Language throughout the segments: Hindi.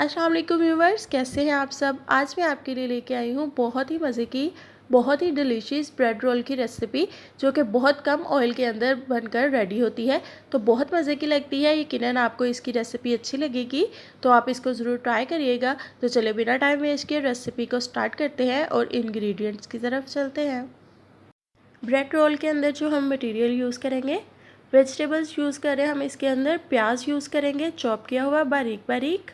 अस्सलाम वालेकुम व्यूवर्स, कैसे हैं आप सब। आज मैं आपके लिए लेके आई हूँ बहुत ही मज़े की, बहुत ही डिलीशियस ब्रेड रोल की रेसिपी, जो कि बहुत कम ऑयल के अंदर बनकर रेडी होती है। तो बहुत मज़े की लगती है। यकीनन आपको इसकी रेसिपी अच्छी लगेगी, तो आप इसको ज़रूर ट्राई करिएगा। तो चलिए बिना टाइम वेस्ट किए रेसिपी को स्टार्ट करते हैं और इंग्रेडिएंट्स की तरफ चलते हैं। ब्रेड रोल के अंदर जो हम मटेरियल यूज़ करेंगे, वेजिटेबल्स यूज़ करें हम इसके अंदर प्याज यूज़ करेंगे, चॉप किया हुआ बारीक बारीक।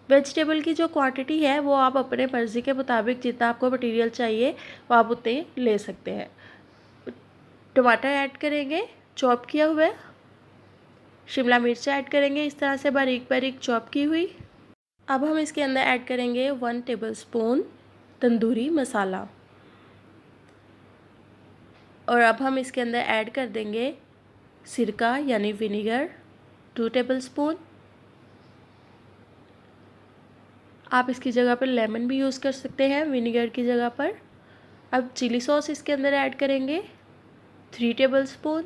वेजिटेबल की जो क्वांटिटी है वो आप अपने मर्ज़ी के मुताबिक जितना आपको मटेरियल चाहिए वो आप उतने ले सकते हैं। टमाटर ऐड करेंगे चॉप किया हुआ, शिमला मिर्च ऐड करेंगे इस तरह से बारीक बारीक चॉप की हुई। अब हम इसके अंदर ऐड करेंगे 1 टेबलस्पून तंदूरी मसाला, और अब हम इसके अंदर ऐड कर देंगे सिरका यानी विनेगर 2 टेबलस्पून। आप इसकी जगह पर लेमन भी यूज़ कर सकते हैं विनेगर की जगह पर। अब चिली सॉस इसके अंदर ऐड करेंगे 3 टेबलस्पून,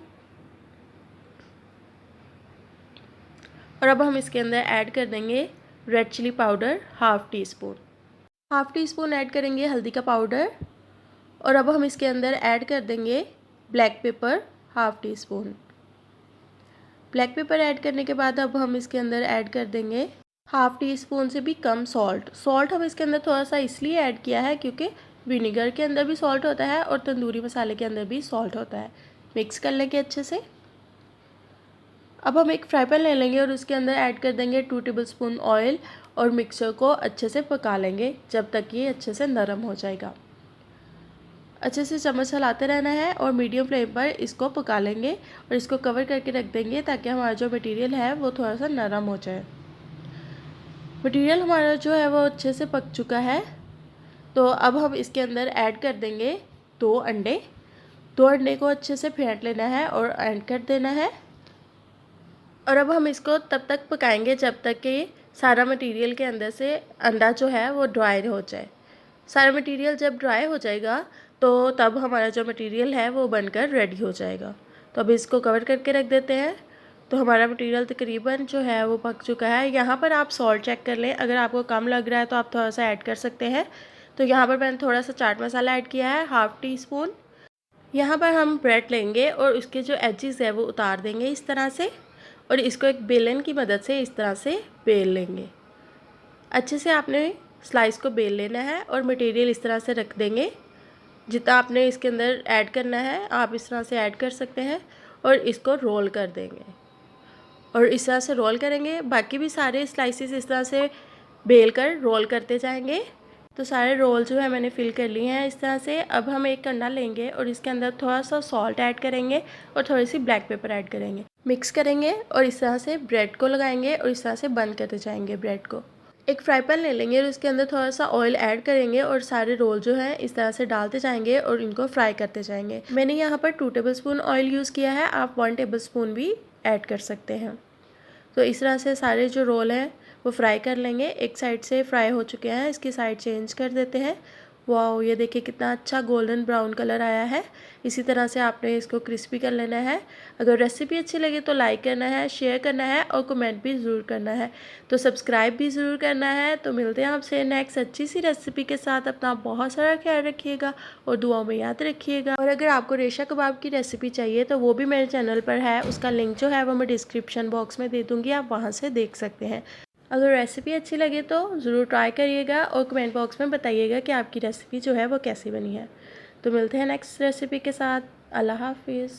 और अब हम इसके अंदर ऐड कर देंगे red chilli powder half teaspoon. Half teaspoon add करेंगे हल्दी का पाउडर, और अब हम इसके अंदर ऐड कर देंगे black pepper half tea spoon. Black pepper add करने के बाद अब हम इसके अंदर ऐड कर देंगे हाफ़ टी स्पून से भी कम सॉल्ट हम इसके अंदर थोड़ा सा इसलिए ऐड किया है क्योंकि विनेगर के अंदर भी सॉल्ट होता है और तंदूरी मसाले के अंदर भी सॉल्ट होता है। मिक्स कर लेंगे अच्छे से। अब हम एक फ्राई पैन ले लेंगे और उसके अंदर ऐड कर देंगे 2 टेबलस्पून ऑयल, और मिक्सर को अच्छे से पका लेंगे जब तक ये अच्छे से नरम हो जाएगा। अच्छे से चम्मच हिलाते रहना है और मीडियम फ्लेम पर इसको पका लेंगे, और इसको कवर करके रख देंगे ताकि हमारा जो मटेरियल है वो थोड़ा सा नरम हो जाए। मटेरियल हमारा जो है वो अच्छे से पक चुका है, तो अब हम इसके अंदर ऐड कर देंगे 2 अंडे। 2 अंडे को अच्छे से फेंट लेना है और ऐड कर देना है, और अब हम इसको तब तक पकाएंगे जब तक कि सारा मटेरियल के अंदर से अंडा जो है वो ड्राई हो जाए। सारा मटेरियल जब ड्राई हो जाएगा तो तब हमारा जो मटेरियल है वो बनकर रेडी हो जाएगा। तो अब इसको कवर करके रख देते हैं। तो हमारा मटेरियल तकरीबन जो है वो पक चुका है। यहाँ पर आप सॉल्ट चेक कर लें, अगर आपको कम लग रहा है तो आप थोड़ा सा ऐड कर सकते हैं। तो यहाँ पर मैंने थोड़ा सा चाट मसाला ऐड किया है हाफ़ टी स्पून। यहाँ पर हम ब्रेड लेंगे और उसके जो एजेस है वो उतार देंगे इस तरह से, और इसको एक बेलन की मदद से इस तरह से बेल लेंगे। अच्छे से आपने स्लाइस को बेल लेना है और मटेरियल इस तरह से रख देंगे। जितना आपने इसके अंदर ऐड करना है आप इस तरह से ऐड कर सकते हैं, और इसको रोल कर देंगे और इस तरह से रोल करेंगे। बाकी भी सारे स्लाइसेस इस तरह से बेल कर रोल करते जाएंगे। तो सारे रोल जो है मैंने फिल कर लिए हैं इस तरह से। अब हम एक कंडा लेंगे और इसके अंदर थोड़ा सा सॉल्ट ऐड करेंगे और थोड़ी सी ब्लैक पेपर ऐड करेंगे, मिक्स करेंगे और इस तरह से ब्रेड को लगाएंगे और इस तरह से बंद करते जाएंगे ब्रेड को। एक फ्राई पैन ले लेंगे और उसके अंदर थोड़ा सा ऑयल ऐड करेंगे और सारे रोल जो हैं इस तरह से डालते जाएंगे और इनको फ्राई करते जाएंगे। मैंने यहाँ पर 2 टेबलस्पून ऑयल यूज़ किया है, आप 1 टेबलस्पून भी ऐड कर सकते हैं। तो इस तरह से सारे जो रोल हैं वो फ्राई कर लेंगे। एक साइड से फ्राई हो चुके हैं, इसकी साइड चेंज कर देते हैं। वाओ, ये देखिए कितना अच्छा गोल्डन ब्राउन कलर आया है। इसी तरह से आपने इसको क्रिस्पी कर लेना है। अगर रेसिपी अच्छी लगे तो लाइक करना है, शेयर करना है और कमेंट भी ज़रूर करना है। तो सब्सक्राइब भी ज़रूर करना है। तो मिलते हैं आपसे नेक्स्ट अच्छी सी रेसिपी के साथ। अपना बहुत सारा ख्याल रखिएगा और दुआओं में याद रखिएगा। और अगर आपको रेशा कबाब की रेसिपी चाहिए तो वो भी मेरे चैनल पर है, उसका लिंक जो है वो मैं डिस्क्रिप्शन बॉक्स में दे दूँगी, आप वहाँ से देख सकते हैं। अगर रेसिपी अच्छी लगे तो ज़रूर ट्राई करिएगा और कमेंट बॉक्स में बताइएगा कि आपकी रेसिपी जो है वो कैसी बनी है। तो मिलते हैं नेक्स्ट रेसिपी के साथ। अल्लाह हाफिज़।